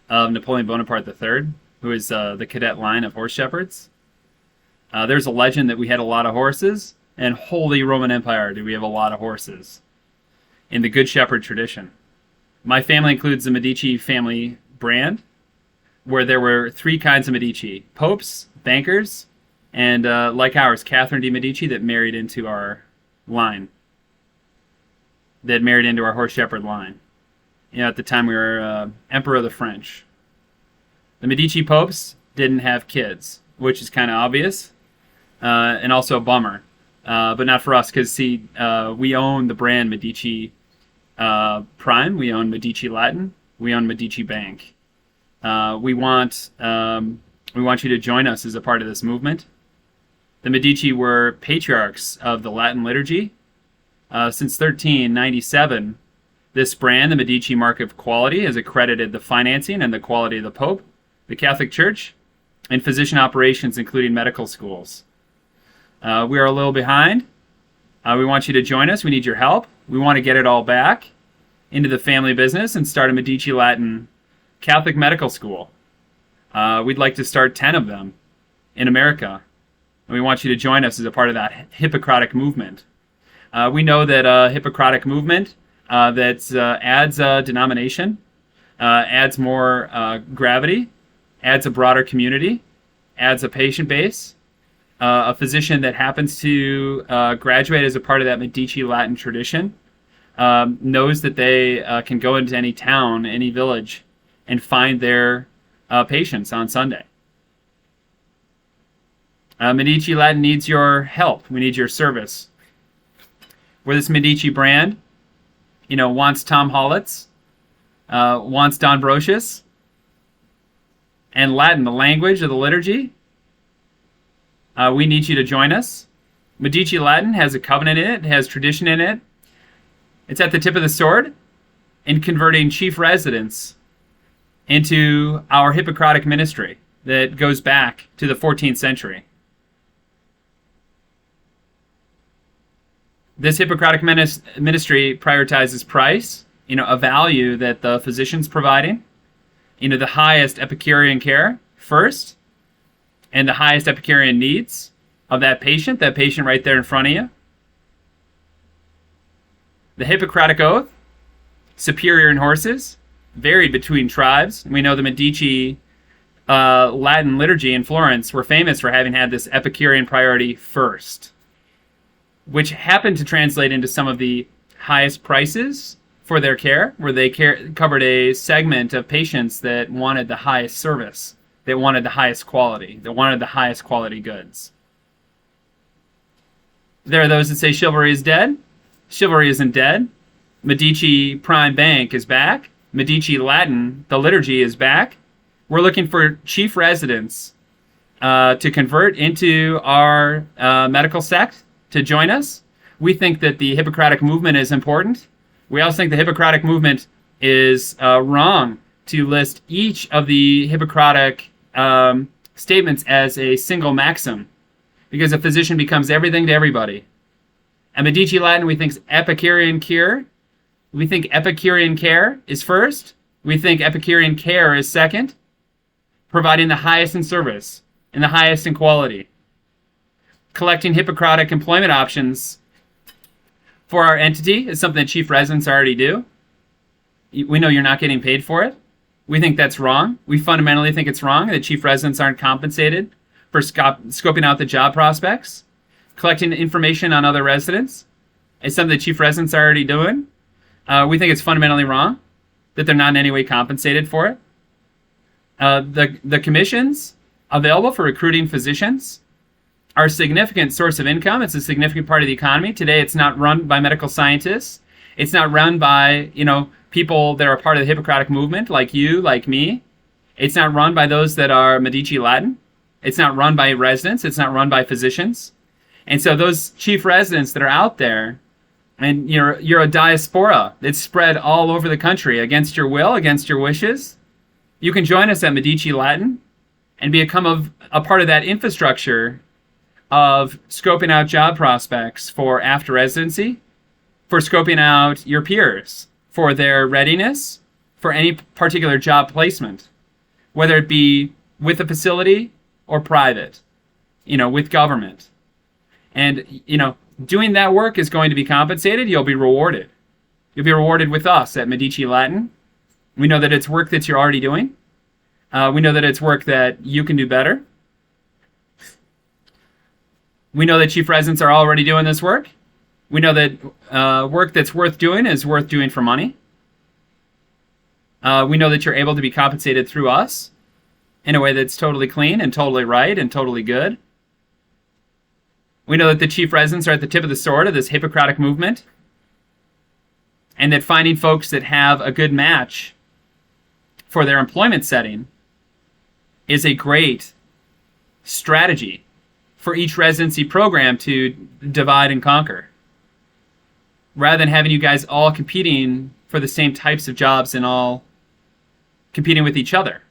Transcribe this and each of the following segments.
of Napoleon Bonaparte III, who is the cadet line of horse shepherds. There's a legend that we had a lot of horses, and Holy Roman Empire, do we have a lot of horses in the Good Shepherd tradition. My family includes the Medici family brand, where there were three kinds of Medici: popes, bankers, and like ours, Catherine de Medici, that married into our line, that married into our horse shepherd line. At the time we were Emperor of the French. The Medici Popes didn't have kids, which is kind of obvious, and also a bummer. But not for us, because we own the brand Medici Prime, we own Medici Latin, we own Medici Bank. We want you to join us as a part of this movement. The Medici were patriarchs of the Latin liturgy. Since 1397, this brand, the Medici mark of quality, has accredited the financing and the quality of the Pope, the Catholic Church, and physician operations, including medical schools. We are a little behind. We want you to join us. We need your help. We want to get it all back into the family business and start a Medici Latin Catholic medical school. We'd like to start 10 of them in America. And we want you to join us as a part of that Hippocratic movement. We know that a Hippocratic movement that adds a denomination, adds more gravity, adds a broader community, adds a patient base. A physician that happens to graduate as a part of that Medici Latin tradition knows that they can go into any town, any village, and find their patients on Sunday. Medici Latin needs your help. We need your service. Where this Medici brand, wants Tom Hollitz, wants Don Brocius, and Latin, the language of the liturgy, we need you to join us. Medici Latin has a covenant in it, has tradition in it. It's at the tip of the sword in converting chief residents into our Hippocratic ministry that goes back to the 14th century. This Hippocratic ministry prioritizes price, a value that the physician's providing, the highest Epicurean care first, and the highest Epicurean needs of that patient right there in front of you. The Hippocratic Oath, superior in horses, varied between tribes. We know the Medici Latin liturgy in Florence were famous for having had this Epicurean priority first, which happened to translate into some of the highest prices for their care, where they covered a segment of patients that wanted the highest service, that wanted the highest quality, that wanted the highest quality goods. There are those that say chivalry is dead. Chivalry isn't dead. Medici Prime Bank is back. Medici Latin, the liturgy, is back. We're looking for chief residents to convert into our medical sect, to join us. We think that the Hippocratic movement is important. We also think the Hippocratic movement is wrong to list each of the Hippocratic statements as a single maxim, because a physician becomes everything to everybody. And Medici Latin, we think Epicurean cure. We think Epicurean care is first. We think Epicurean care is second, providing the highest in service and the highest in quality. Collecting Hippocratic employment options for our entity is something that chief residents already do. We know you're not getting paid for it. We think that's wrong. We fundamentally think it's wrong that chief residents aren't compensated for scoping out the job prospects. Collecting information on other residents is something that chief residents are already doing. We think it's fundamentally wrong that they're not in any way compensated for it. The commissions available for recruiting physicians are a significant source of income. It's a significant part of the economy. Today, it's not run by medical scientists. It's not run by, people that are part of the Hippocratic movement, like you, like me. It's not run by those that are Medici Latin. It's not run by residents. It's not run by physicians. And so those chief residents that are out there, and you're a diaspora that's spread all over the country against your will, against your wishes, you can join us at Medici Latin and become a part of that infrastructure of scoping out job prospects for after residency, for scoping out your peers, for their readiness, for any particular job placement. whether it be with a facility or private, with government. And, doing that work is going to be compensated. You'll be rewarded. You'll be rewarded with us at Medici Latin. We know that it's work that you're already doing. We know that it's work that you can do better. We know that chief residents are already doing this work. We know that work that's worth doing is worth doing for money. We know that you're able to be compensated through us in a way that's totally clean and totally right and totally good. We know that the chief residents are at the tip of the sword of this Hippocratic movement, and that finding folks that have a good match for their employment setting is a great strategy for each residency program to divide and conquer, rather than having you guys all competing for the same types of jobs and all competing with each other.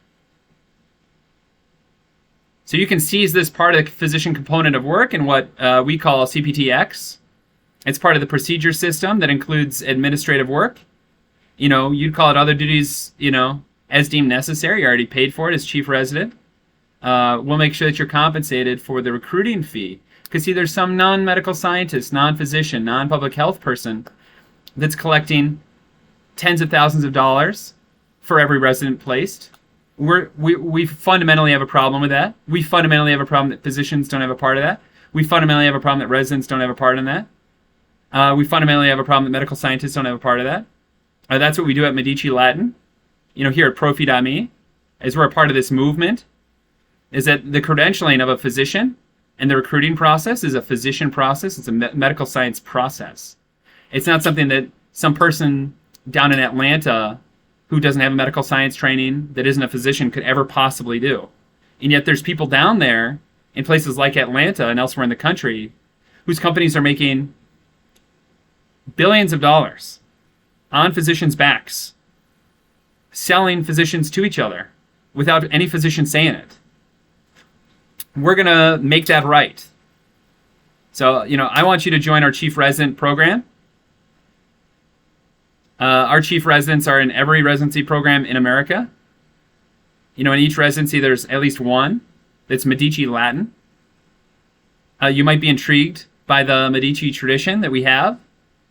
So you can seize this part of the physician component of work in what we call CPTX. It's part of the procedure system that includes administrative work. You'd call it other duties, as deemed necessary. You're already paid for it as chief resident. We'll make sure that you're compensated for the recruiting fee. Because see, there's some non-medical scientist, non-physician, non-public health person that's collecting tens of thousands of dollars for every resident placed. We fundamentally have a problem with that. We fundamentally have a problem that physicians don't have a part of that. We fundamentally have a problem that residents don't have a part in that. We fundamentally have a problem that medical scientists don't have a part of that. That's what we do at Medici Latin. Here at Profi.me, as we're a part of this movement, is that the credentialing of a physician and the recruiting process is a physician process. It's a medical science process. It's not something that some person down in Atlanta who doesn't have a medical science training, that isn't a physician, could ever possibly do. And yet there's people down there in places like Atlanta and elsewhere in the country whose companies are making billions of dollars on physicians' backs, selling physicians to each other without any physician saying it. We're going to make that right. So, I want you to join our chief resident program. Our chief residents are in every residency program in America. In each residency, there's at least one that's Medici Latin. You might be intrigued by the Medici tradition that we have.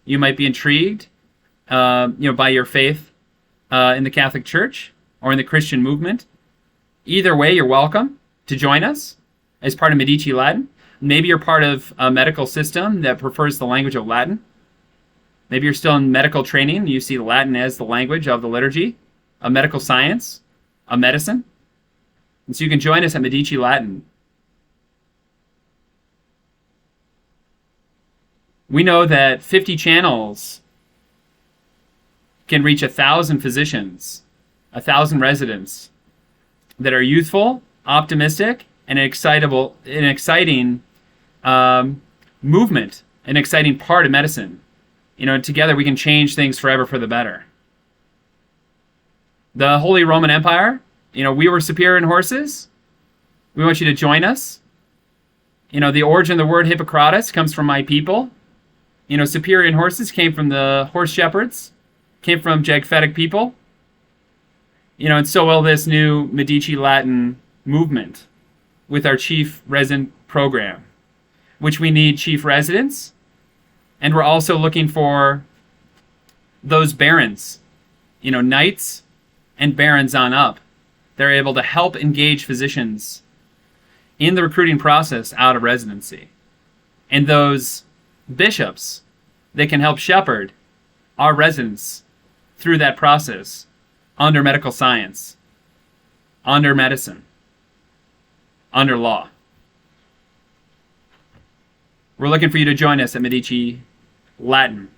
You might be intrigued, by your faith in the Catholic Church or in the Christian movement. Either way, you're welcome to join us as part of Medici Latin. Maybe you're part of a medical system that prefers the language of Latin. Maybe you're still in medical training and you see Latin as the language of the liturgy, of medical science, of medicine. And so you can join us at Medici Latin. We know that 50 channels can reach 1,000 physicians, 1,000 residents that are youthful, optimistic, and an exciting movement, an exciting part of medicine. Together we can change things forever for the better. The Holy Roman Empire, we were superior in horses. We want you to join us. The origin of the word Hippocrates comes from my people. Superior in horses came from the horse shepherds, came from Jagphetic people. And so will this new Medici Latin movement with our chief resident program, which we need chief residents. And we're also looking for those barons, knights and barons on up. They're able to help engage physicians in the recruiting process out of residency. And those bishops that can help shepherd our residents through that process under medical science, under medicine, under law. We're looking for you to join us at Medici Latin.